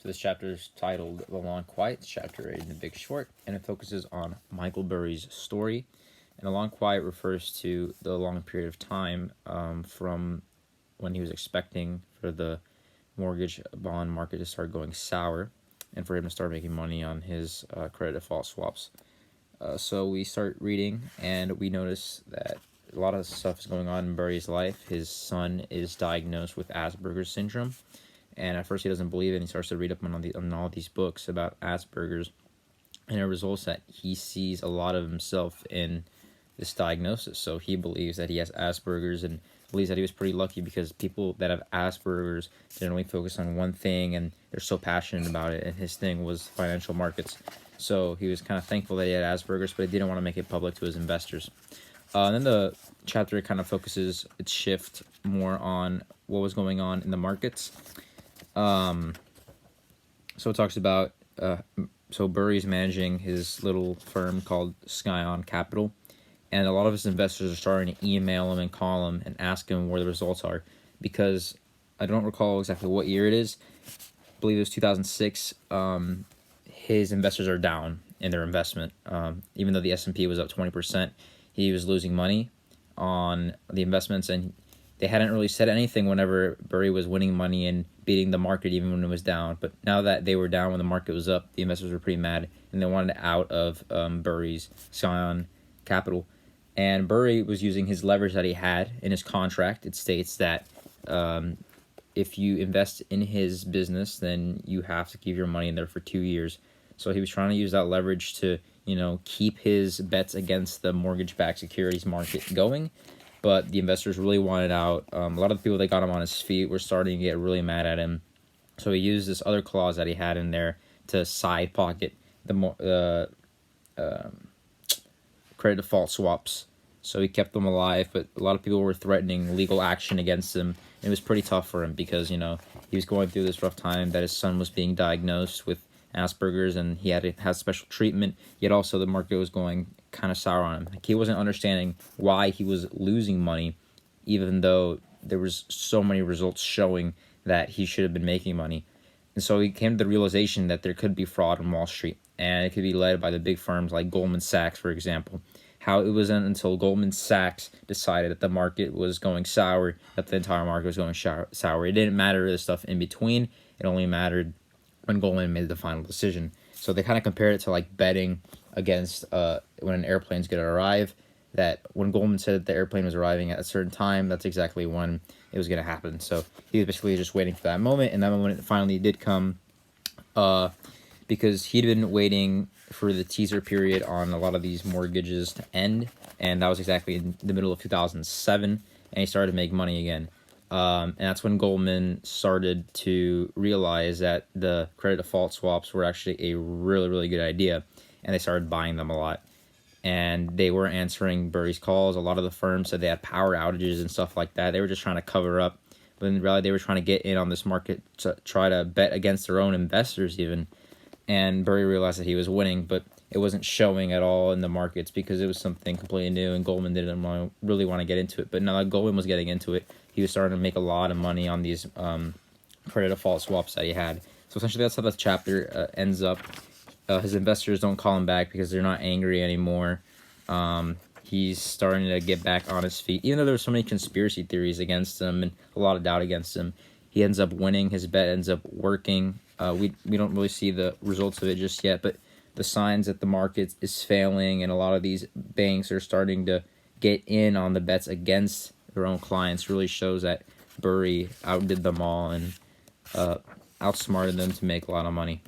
So this chapter is titled The Long Quiet. It's chapter 8 in The Big Short, and it focuses on Michael Burry's story. And The Long Quiet refers to the long period of time from when he was expecting for the mortgage bond market to start going sour and for him to start making money on his credit default swaps. So we start reading, and we notice that a lot of stuff is going on in Burry's life. His son is diagnosed with Asperger's syndrome, and at first he doesn't believe it, and he starts to read up on all these books about Asperger's, and it results that he sees a lot of himself in this diagnosis. So he believes that he has Asperger's, and believes that he was pretty lucky because people that have Asperger's generally focus on one thing and they're so passionate about it, and his thing was financial markets. So he was kind of thankful that he had Asperger's, but he didn't want to make it public to his investors. And then the chapter kind of focuses its shift more on what was going on in the markets. So it talks about so Burry's managing his little firm called Scion Capital, and a lot of his investors are starting to email him and call him and ask him where the results are, because I don't recall exactly what year it is. I believe it was 2006. His investors are down in their investment. Even though the S&P was up 20%, he was losing money on the investments, and they hadn't really said anything whenever Burry was winning money and beating the market even when it was down. But now that they were down when the market was up, the investors were pretty mad, and they wanted out of Burry's Scion Capital. And Burry was using his leverage that he had in his contract. It states that if you invest in his business, then you have to keep your money in there for 2 years. So he was trying to use that leverage to, keep his bets against the mortgage-backed securities market going. But the investors really wanted out. A lot of the people that got him on his feet were starting to get really mad at him. So he used this other clause that he had in there to side pocket the credit default swaps. So he kept them alive, but a lot of people were threatening legal action against him. It was pretty tough for him because, he was going through this rough time that his son was being diagnosed with Asperger's, and he had to have special treatment, yet also the market was going kind of sour on him. Like, he wasn't understanding why he was losing money, even though there was so many results showing that he should have been making money. And so he came to the realization that there could be fraud on Wall Street, and it could be led by the big firms like Goldman Sachs, for example. How it wasn't until Goldman Sachs decided that the market was going sour that the entire market was going sour. It didn't matter the stuff in between. It only mattered when Goldman made the final decision. So they kind of compared it to like betting against when an airplane's going to arrive, that when Goldman said that the airplane was arriving at a certain time, that's exactly when it was going to happen. So he was basically just waiting for that moment, and that moment finally did come because he'd been waiting for the teaser period on a lot of these mortgages to end, and that was exactly in the middle of 2007, and he started to make money again. And that's when Goldman started to realize that the credit default swaps were actually a really, really good idea, and they started buying them a lot. And they were answering Burry's calls. A lot of the firms said they had power outages and stuff like that. They were just trying to cover up, but in reality, they were trying to get in on this market to try to bet against their own investors even. And Burry realized that he was winning, but it wasn't showing at all in the markets because it was something completely new, and Goldman didn't really want to get into it. But now that Goldman was getting into it, he was starting to make a lot of money on these credit default swaps that he had. So essentially, that's how the chapter ends up. His investors don't call him back because they're not angry anymore. He's starting to get back on his feet. Even though there were so many conspiracy theories against him and a lot of doubt against him, he ends up winning. His bet ends up working. We don't really see the results of it just yet, but the signs that the market is failing and a lot of these banks are starting to get in on the bets against their own clients really shows that Burry outdid them all and outsmarted them to make a lot of money.